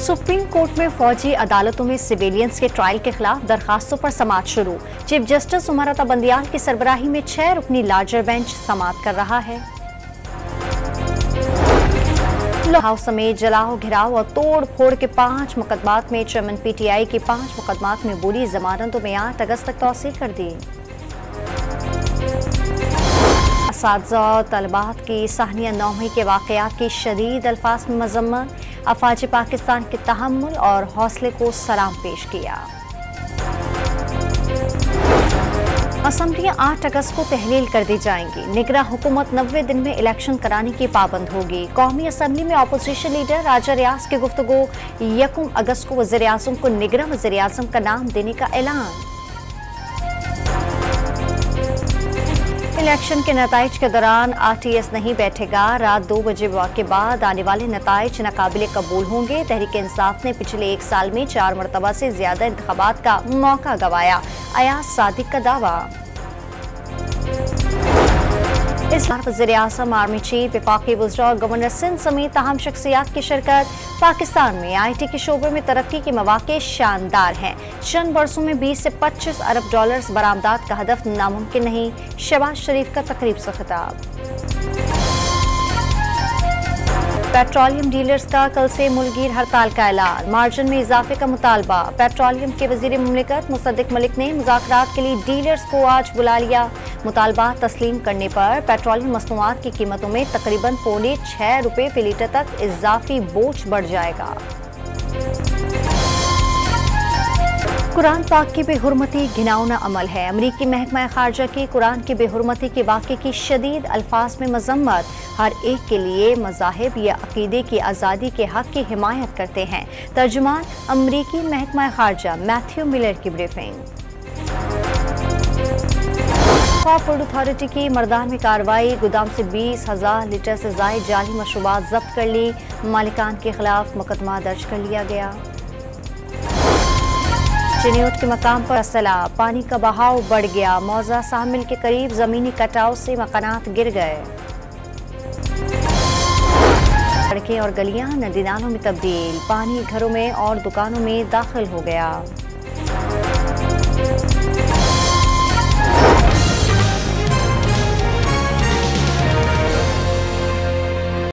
Supreme court में फौजी अदालतों में सिविलियंस के ट्रायल के खिलाफ दरखास्तों पर समाअत शुरू। चीफ जस्टिस उमर अता बंदियाल की सरबराही में 6 रुकनी लार्जर बेंच समाअत कर रहा है। हाउस समेत जलाओ, घिराव और तोड़ फोड़ के 5 मुकदमात में चेयरमैन पीटीआई की 5 मुकदमात में बोली जमानतों में 8 अगस्त तक तौसील कर दी। असातिज़ा और तलबात की साहनिया नौमी के वाक़यात की शदीद अल्फाज में मज़म्मत। अफवाज पाकिस्तान के तहम्मुल और हौसले को सलाम पेश किया। असम्बलियां 8 अगस्त को तहलील कर दी जाएंगी। निगरां हुकूमत 90 दिन में इलेक्शन कराने की पाबंद होगी। कौमी असम्बली में अपोजिशन लीडर राजा रियाज की गुफ्तगू। 1 अगस्त को वज़ीर आज़म को निगरां वज़ीर आज़म का नाम देने का ऐलान। इलेक्शन के नताइज के दौरान आरटीएस नहीं बैठेगा। रात 2 बजे के बाद आने वाले नताइज नाकाबिले कबूल होंगे। तहरीक इंसाफ ने पिछले 1 साल में 4 मरतबा से ज्यादा इंतखाबात का मौका गंवाया। अयाज सादिक का दावा। इस बार वज़ीर आज़म, आर्मी चीफ, वफाकी वज़रा और गवर्नर सिंध समेत अहम शख्सियात की शिरकत। पाकिस्तान में IT के शोबे में तरक्की के मौके शानदार हैं। चंद बरसों में 20 से 25 अरब डॉलर्स बरामदात का हदफ नामुमकिन नहीं। शहबाज शरीफ का तकरीब से खिताब। पेट्रोलियम डीलर्स का कल से मुल्कगीर हड़ताल का ऐलान। मार्जिन में इजाफे का मुतालबा। पेट्रोलियम के वजीर मुमलिकत मुसद्दिक मलिक ने मुज़ाकरात के लिए डीलर्स को आज बुला लिया। मुतालबा तस्लीम करने पर पेट्रोलियम मसनूआत की कीमतों में तकरीबन ₹6 फी लीटर तक इजाफी बोझ बढ़ जाएगा। कुरान पाक की बेहुरमती घिनौना अमल है। अमरीकी महकमा खारजा की कुरान की बेहुरमती के वाक़े की शदीद अल्फाज में मजम्मत। हर एक के लिए मज़ाहिब या अकीदे की आज़ादी के हक की हिमायत करते हैं। तर्जुमान अमरीकी महकमा खारजा मैथ्यू मिलर की ब्रीफिंग। पोर्ट अथॉरिटी की मर्दान में कार्रवाई। गोदाम से 20,000 लीटर से ज़ायद जाली मशरूबात जब्त कर ली। मालिकान के खिलाफ मुकदमा दर्ज कर लिया गया। चिन्यूट के मकाम पर सैलाब, पानी का बहाव बढ़ गया। मौजा सामिल के करीब जमीनी कटाव से मकानात गिर गए। सड़कें और गलियां नदी नालों में तब्दील। पानी घरों में और दुकानों में दाखिल हो गया।